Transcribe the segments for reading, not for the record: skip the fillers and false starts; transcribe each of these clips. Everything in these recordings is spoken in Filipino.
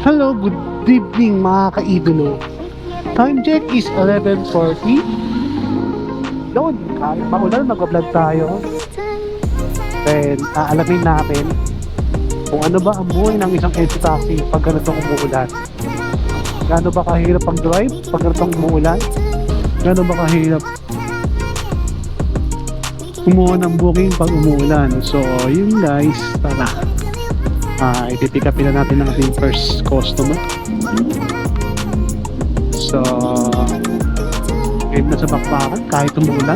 Hello, good evening mga kaidolo. Time check is 11:40. Yun, kahit maulan, mag-vlog tayo. Then, aalamin natin kung ano ba ang buhay ng isang EDSA taxi pag ganitong umuulan. Gaano ba kahirap pag-drive pag ganitong umuulan? Gaano ba kahirap kumuha ng booking pag umuulan? So, yun guys, tara. I-pick upin na natin ang ating first customer. So, game na sa bakbakan kahit umuulan.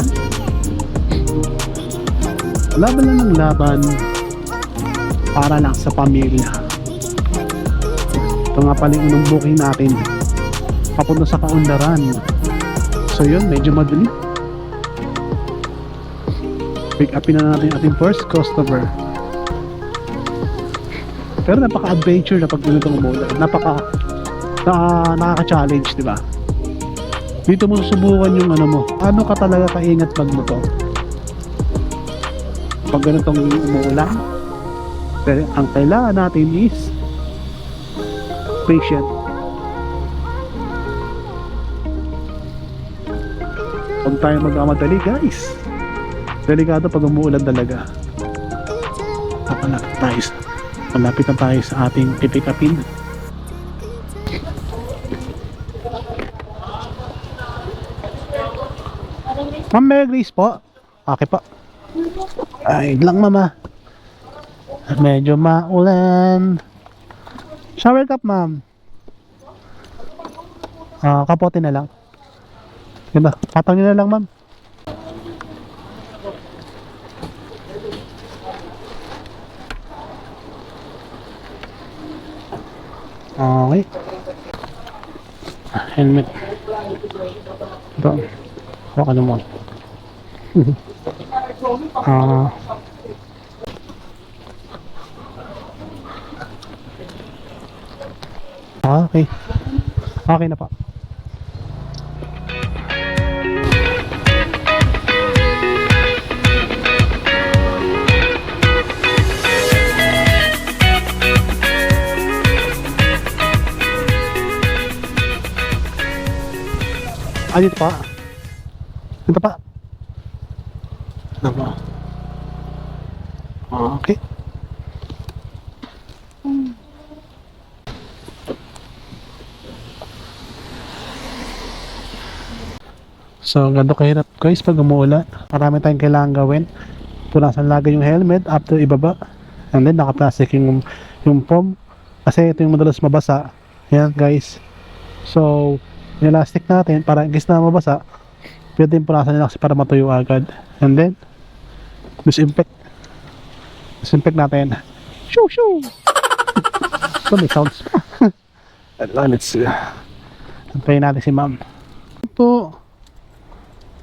Laban lang ng laban para lang sa pamilya. Ito nga pala yung unang booking natin papunta sa Kaunlaran. So yun, medyo madali. Pick upin na natin ating first customer. Pero napaka-adventure na pag ganitong umulan. Nakaka-challenge, di ba? Dito mo susubukan yung ano mo. Ano ka talaga kaingat pag mo to? Pag ganitong umuulan, ang kailangan natin is patient. Huwag tayo magmamadali guys. Delikado pag umuulan talaga. Malapit na tayo sa ating pipick-upin. Ma'am, Mary Grace po. Okay po. Ay lang mama. Medyo maulan. Shower cup ma'am. Kapote na lang. Ganda, patang nyo na lang ma'am. Okay. Helmet. Ito. Huwag ano mo. Okay. Okay na pa. Dito pa. Dito pa. Ano ba? Okay. So, ganito kahirap guys pag umuulan. Marami tayong kailangan gawin. Punasan lagi yung helmet after ibaba. And then naka-plastic yung foam. Kasi ito yung madalas mabasa. Yan guys. So, yung elastic natin para in case na mabasa, pwede yung punasan nila kasi para matuyo agad. And then, disinfect natin. Shoo shoo! So, may sounds pa. Let's antayin natin si ma'am. Ito.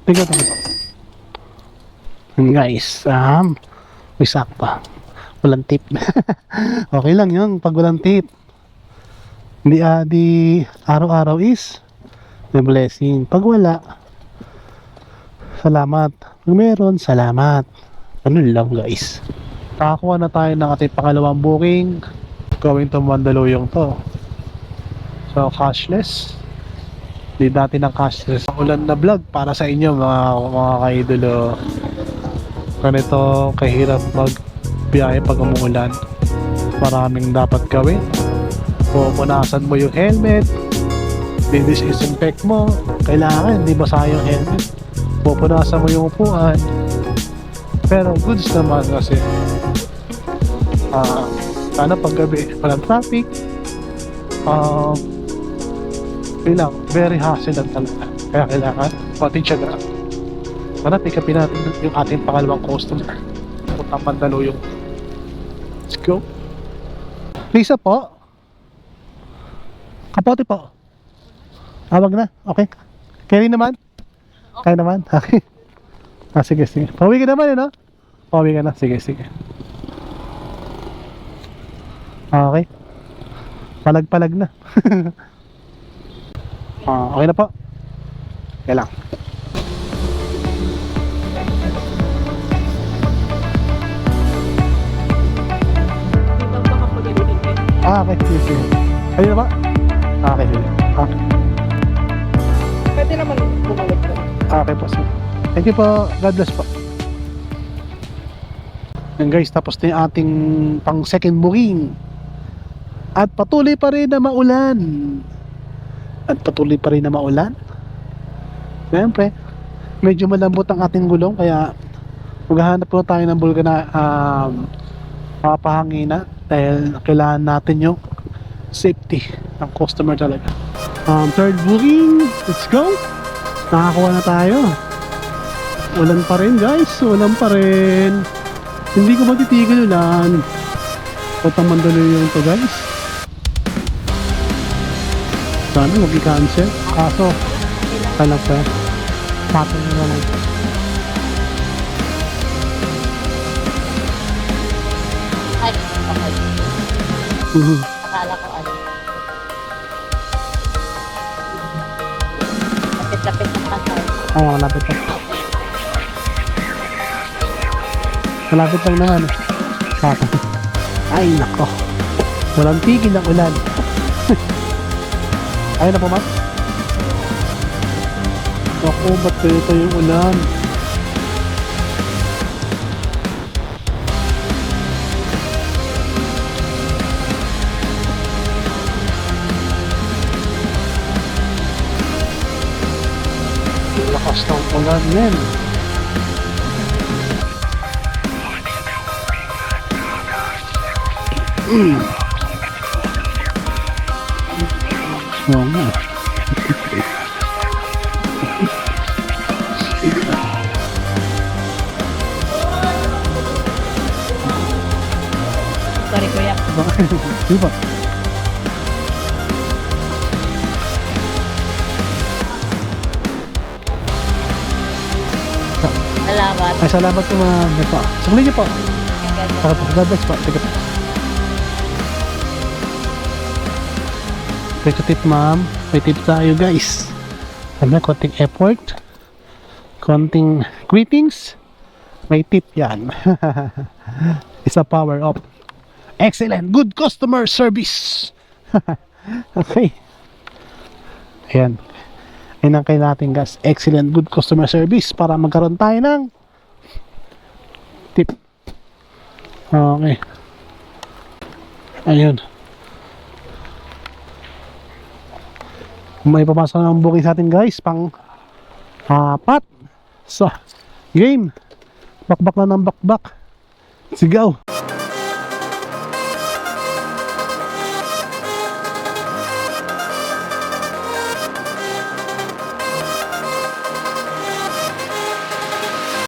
Tingnan ito. Guys, may sak pa. Walang tip. Okay lang yun pag walang tip. Hindi araw-araw is may blessing. Pag wala, salamat. Pag meron, salamat. Ganun lang guys. Nakakuha na tayo ng ating pangalawang booking. Going to Mandaluyong to. So cashless. Hindi natin ng cashless. Ulan na vlog para sa inyo mga kaidolo. Ganito kahirap magbiyahe pag umuulan. Maraming dapat gawin. Pupunasan mo yung helmet. Disinfect mo. Kailangan hindi basa yung helmet. Pupunasan mo yung upuan. Pero goods naman kasi sana paggabi walang traffic. Bilang very hassle lang talaga. Kaya kailangan pati tiyaga. Sana pick upin natin yung ating pangalawang customer. Puntang Mandaluyong. Let's go. Lisa po. Kapote po. Wag na. Okay. Carry naman. Kaya naman. Okay. Sige. Pauwi ka naman no? Pauwi ka na. Sige. Okay. Palag na. Okay na po. Okay lang. Okay. Ayun na ba? Okay, sige. Okay. Pwede naman bumalik doon. Okay po, sir. Thank you po. God bless po. Yan guys, tapos na yung ating pang second booking. At patuloy pa rin na maulan. Siyempre, medyo malambot ang ating gulong, kaya maghahanap po tayo ng bulga na mapahangina dahil kailangan natin yung safety ng customer talaga. Third booking, let's go. Nakakuha na tayo. Ulan pa rin guys, ulan pa rin. Hindi ko matitigil ulan. Kotang Mandaluyong to guys. Sana huwag i-cancel. Kaso, alam ko, patong na lang. Ay, okay. Akala ko ano. Lapit-lapit ng kasal. Oo, malapit lang. Malapit lang naman. Patong. Ay, nako. Walang tigil ng ulan. Ayun na po, ma'am. Ako, ba't ito yung ulan? Lakas ng ulan yan. Oo nga. Sorry, kuya. Di ba? Salamat. Ay, salamat po ma'am. Ito. Sumuli niyo po. God bless po. Sige po. May tip ma'am. May tip tayo guys. Sabi, konting effort. Konting greetings. May tip yan. It's a power up. Excellent. Good customer service. Okay. Ayan. Ayan ang kailangan natin guys. Excellent. Good customer service para magkaroon tayo ng tip. Okay. Ayun. May papasok ng booking sa atin guys. Pang apat. So, game. Bakbak na ng bakbak. Sigaw.